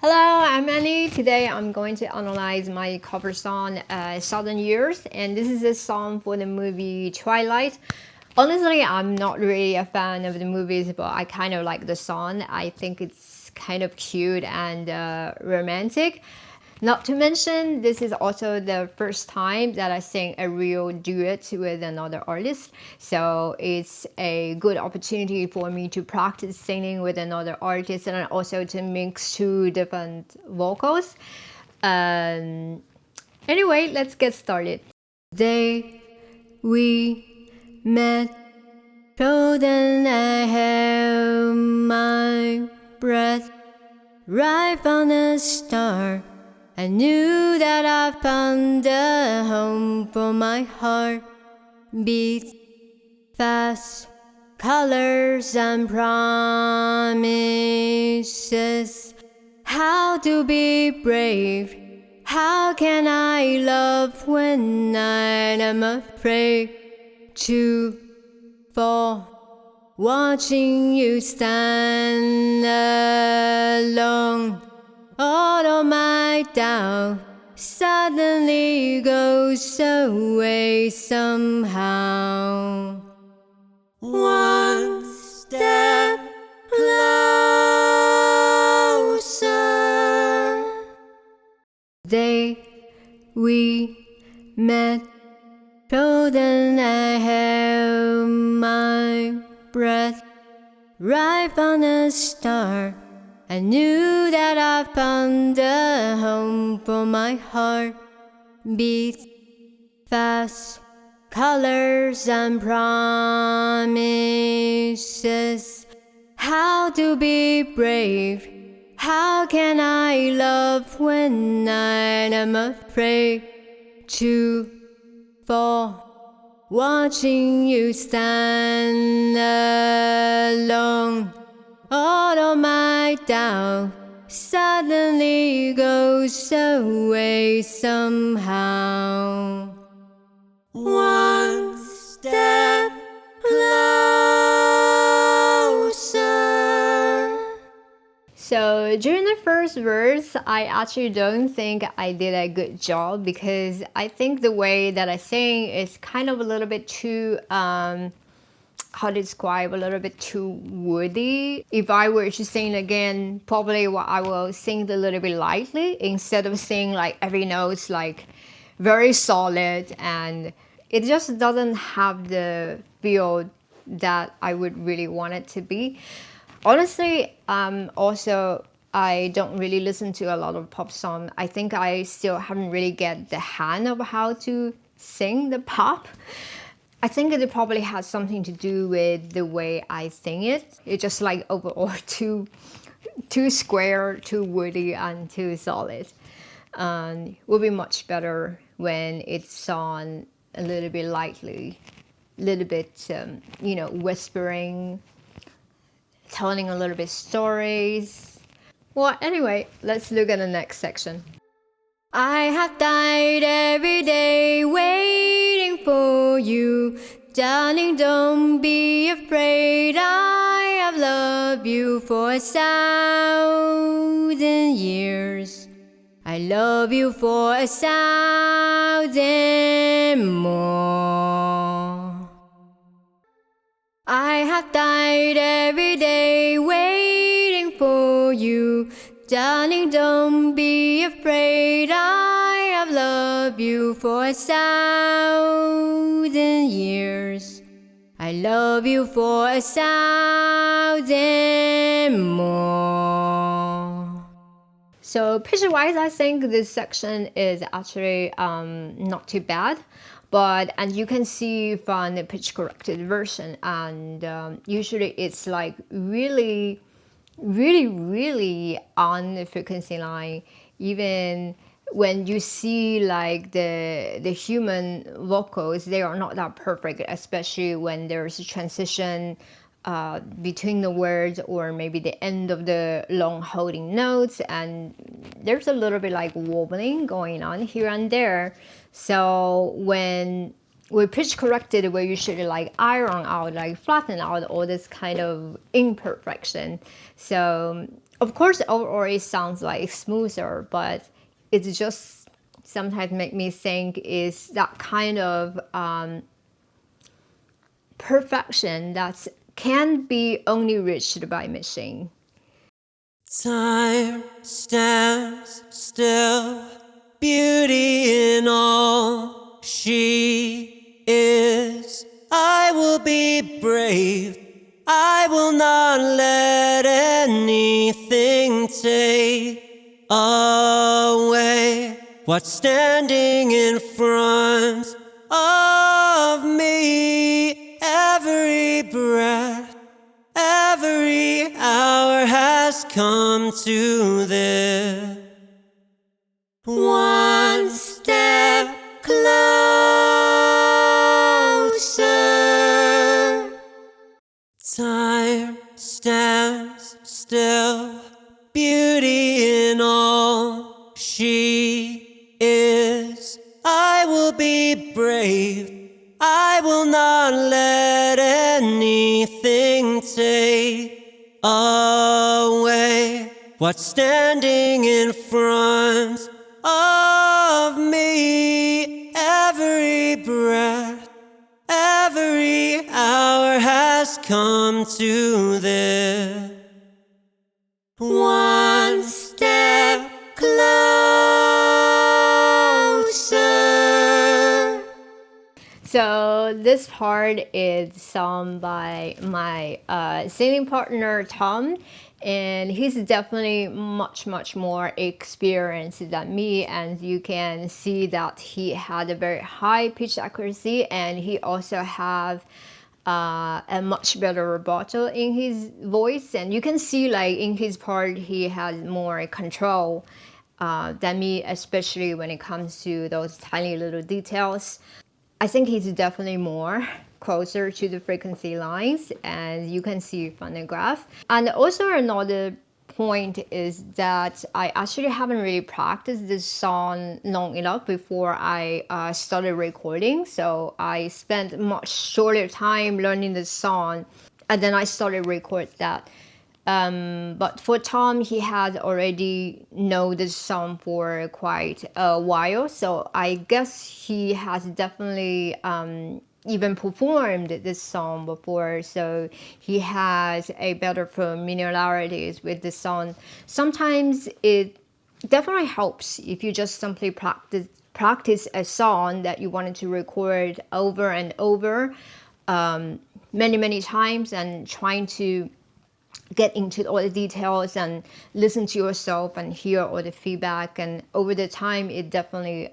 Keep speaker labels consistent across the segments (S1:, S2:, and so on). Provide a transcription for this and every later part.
S1: Hello, I'm Annie. Today I'm going to analyze my cover song, Southern Years, and this is a song for the movie Twilight. Honestly, I'm not really a fan of the movies, but I kind of like the song. I think it's kind of cute and romantic. Not to mention, this is also the first time that I sing a real duet with another artist. So it's a good opportunity for me to practice singing with another artist and also to mix two different vocals. Anyway, let's get started. Day we met, frozen I held my breath, right from the start. I knew that I found a home for my heart. Beats fast, colors and promises. How to be brave? How can I love when I am afraid to fall? Watching you stand alone, all of my doubt suddenly goes away somehow. One step closer. Day we met, frozen I held my breath, right from the start. I knew that I found a home for my heart. Beats fast, colors and promises. How to be brave? How can I love when I am afraid to fall? Watching you stand alone, all of my doubt suddenly goes away somehow. One step closer. So during the first verse, I actually don't think I did a good job because I think the way that I sing is kind of a little bit too how to describe, a little bit too woody. If I were to sing again, probably I will sing a little bit lightly instead of singing like every note's like very solid, and it just doesn't have the feel that I would really want it to be. Honestly, also I don't really listen to a lot of pop songs. I think I still haven't really get the hang of how to sing the pop. I think it probably has something to do with the way I sing it. It's just like overall too square, too woody, and too solid. And will be much better when it's sung a little bit lightly, a little bit, whispering, telling a little bit stories. Well, anyway, let's look at the next section. I have died every day waiting for you. Darling, don't be afraid. I have loved you for 1,000 years. I love you for 1,000 more. I have died every day waiting for you. Darling, don't be afraid. I have loved you for 1,000 years. I love you for 1,000 more. So picture-wise, I think this section is actually not too bad. But, and you can see from the pitch corrected version, and usually it's like really on the frequency line. Even when you see like the human vocals, they are not that perfect, especially when there's a transition between the words, or maybe the end of the long holding notes, and there's a little bit like wobbling going on here and there. So when we pitch corrected, we usually like iron out, like flatten out all this kind of imperfection. So Of course, overall it sounds like smoother, but it's just sometimes make me think is that kind of perfection that can be only reached by machine.
S2: Time stands still, beauty in all she is. I will be brave, I will not let anything take away what's standing in front of me. Every breath, every hour has come to this. One step closer. Time stands still, beauty in all she is. I will be brave, I will not let anything take away what's standing in front of me. Every breath, every hour has come to this. One step closer.
S1: So this part is sung by my singing partner Tom, and he's definitely much more experienced than me, and you can see that he had a very high pitch accuracy, and he also have a much better rubato in his voice, and you can see like in his part he has more control than me, especially when it comes to those tiny little details. I think he's definitely more closer to the frequency lines, and you can see from the graph. And also another point is that I actually haven't really practiced this song long enough before I started recording. So I spent much shorter time learning the song, and then I started record that. But for Tom, he had already know this song for quite a while, so I guess he has definitely even performed this song before, so he has a better familiarities with the song. Sometimes it definitely helps if you just simply practice a song that you wanted to record over and over many times, and trying to get into all the details and listen to yourself and hear all the feedback, and over the time it definitely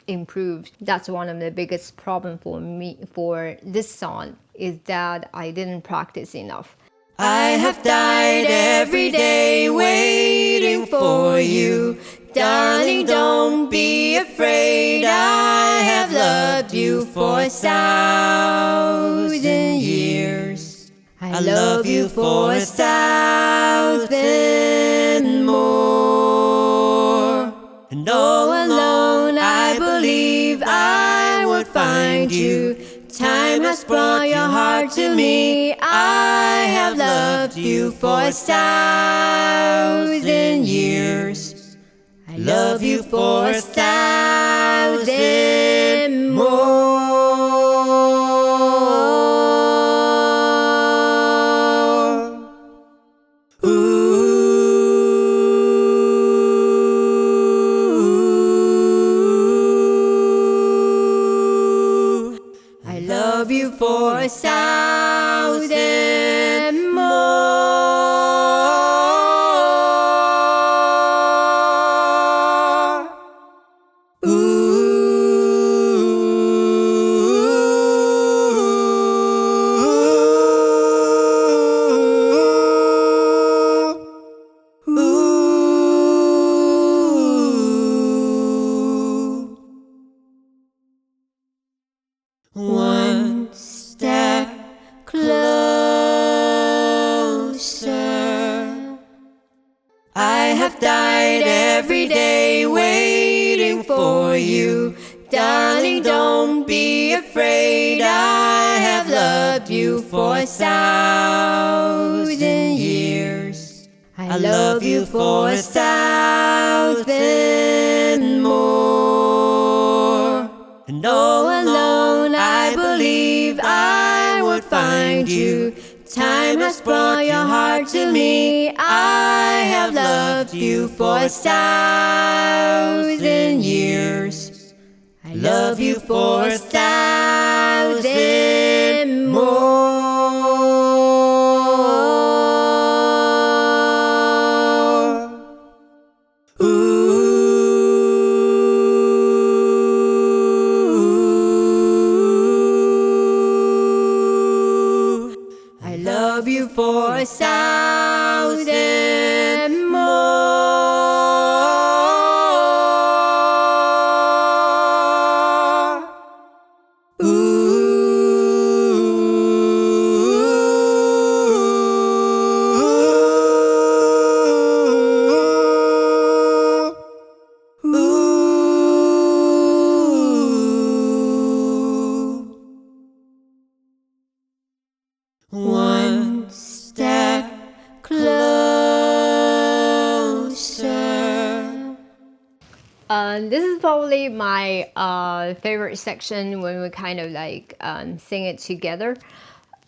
S1: improved. That's one of the biggest problem for me for this song, is that I didn't practice enough.
S2: I have died every day waiting for you. Darling, don't be afraid. I have loved you for 1,000 years. I love you for 1,000 more. And all alone I believe I would find you. Time has brought your heart to me. I have loved you for 1,000 years. I love you for 1,000 more. I love you for 1,000 more. One step closer. I have died every day waiting for you. Darling, don't be afraid. I have loved you for 1,000 years. I I love you for 1,000 more. And all alone I believe I would find you. Time has brought your heart to me. I have loved you for 1,000 years. I love you for 1,000 more. I love you for 1,000 more. One step closer.
S1: This is probably my favorite section when we kind of like sing it together.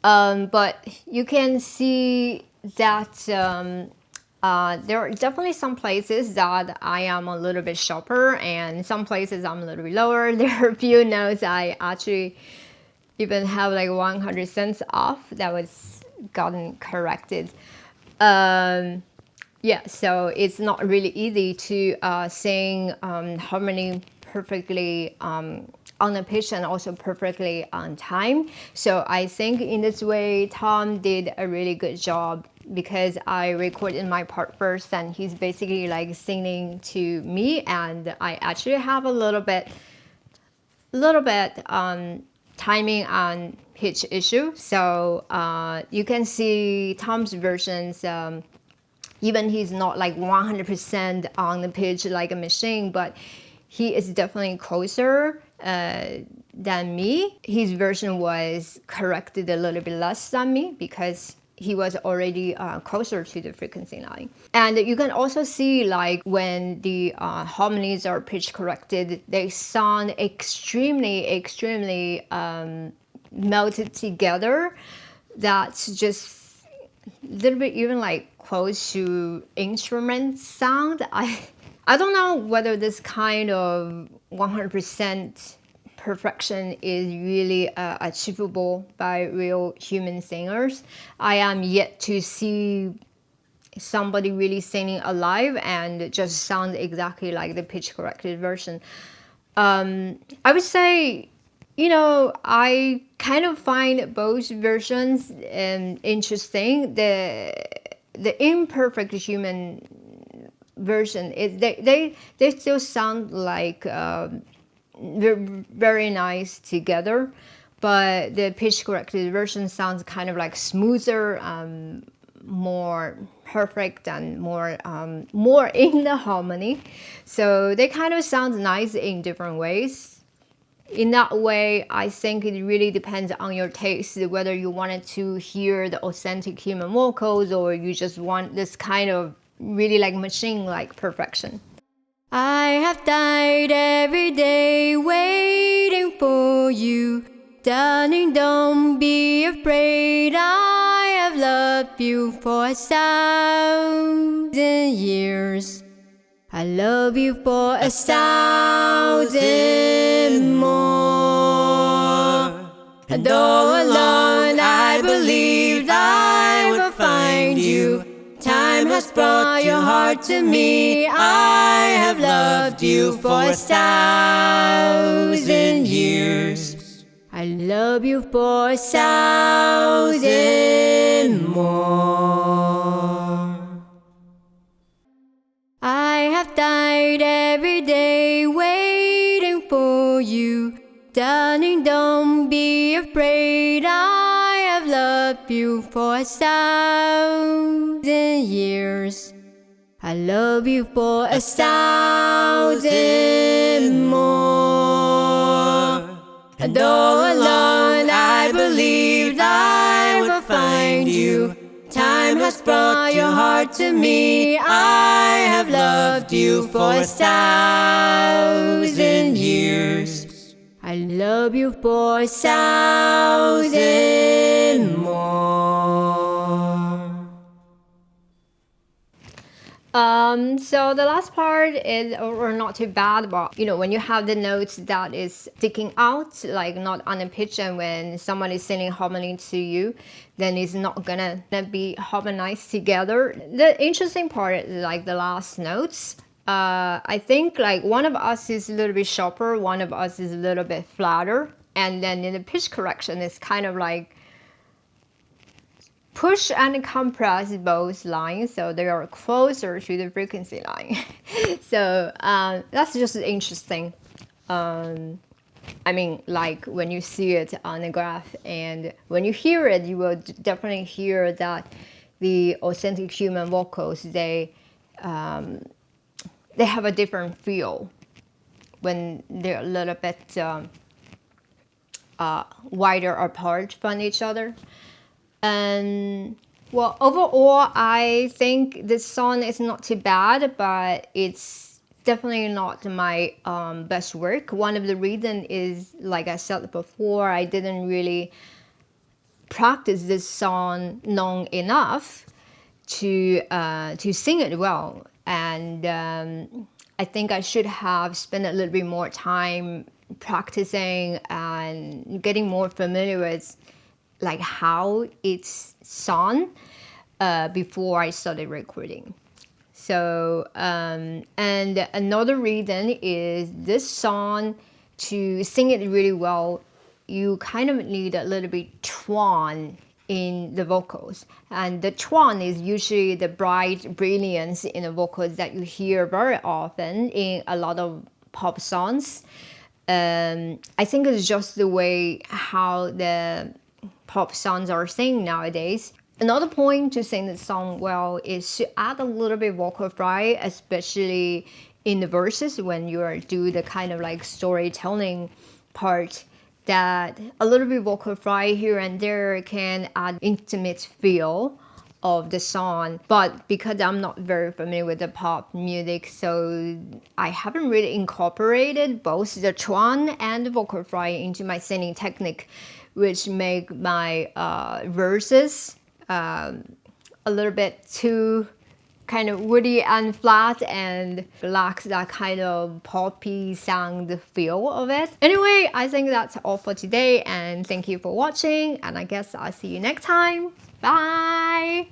S1: But you can see that there are definitely some places that I am a little bit sharper, and some places I'm a little bit lower. There are a few notes I actually even have like 100 cents off that was gotten corrected. Yeah, so it's not really easy to sing harmony perfectly on the pitch and also perfectly on time. So I think in this way, Tom did a really good job, because I recorded my part first and he's basically like singing to me, and I actually have a little bit timing and pitch issue. So you can see Tom's versions. Even he's not like 100% on the pitch like a machine, but he is definitely closer than me. His version was corrected a little bit less than me because he was already closer to the frequency line. And you can also see like when the harmonies are pitch corrected, they sound extremely melted together. That's just a little bit even like close to instrument sound. I don't know whether this kind of 100% perfection is really achievable by real human singers. I am yet to see somebody really singing alive and just sound exactly like the pitch corrected version. I would say, I kind of find both versions interesting. The imperfect human version is they still sound like very nice together, but the pitch corrected version sounds kind of like smoother, more perfect, and more in the harmony. So they kind of sound nice in different ways. In that way, I think it really depends on your taste, whether you wanted to hear the authentic human vocals or you just want this kind of really like machine-like perfection.
S2: I have died every day waiting for you. Darling, don't be afraid. I have loved you for 1,000 years. I love you for 1,000 more. And all along I believed I would find you. Time has brought your heart to me. I have loved you for 1,000 years. I love you for 1,000 more. I have died every day waiting for you. Darling, don't be afraid. I have loved you for 1,000 years. I love you for 1,000 more. And all along I believed I would find you. Time has brought your heart to me. I have loved you for 1,000 years. I love you for 1,000 more.
S1: So the last part is or not too bad, but when you have the notes that is sticking out, like not on a pitch, and when someone is singing harmony to you, then it's not gonna be harmonized together. The interesting part is like the last notes. I think like one of us is a little bit sharper, one of us is a little bit flatter, and then in the pitch correction, it's kind of like push and compress both lines so they are closer to the frequency line. So that's just interesting. I mean, like when you see it on the graph and when you hear it, you will definitely hear that the authentic human vocals, they have a different feel when they're a little bit wider apart from each other. And well, overall, I think this song is not too bad, but it's definitely not my best work. One of the reasons is, like I said before, I didn't really practice this song long enough to sing it well, and I think I should have spent a little bit more time practicing and getting more familiar with like how it's sung before I started recording. So and another reason is this song, to sing it really well, you kind of need a little bit tone in the vocals, and the tone is usually the bright brilliance in the vocals that you hear very often in a lot of pop songs. I think it's just the way how the pop songs are singing nowadays. Another point to sing the song well is to add a little bit vocal fry, especially in the verses when you are do the kind of like storytelling part. That a little bit vocal fry here and there can add intimate feel of the song. But because I'm not very familiar with the pop music, so I haven't really incorporated both the tone and the vocal fry into my singing technique, which make my verses a little bit too kind of woody and flat and lacks that kind of poppy sound feel of it. Anyway, I think that's all for today, and thank you for watching, and I guess I'll see you next time. Bye!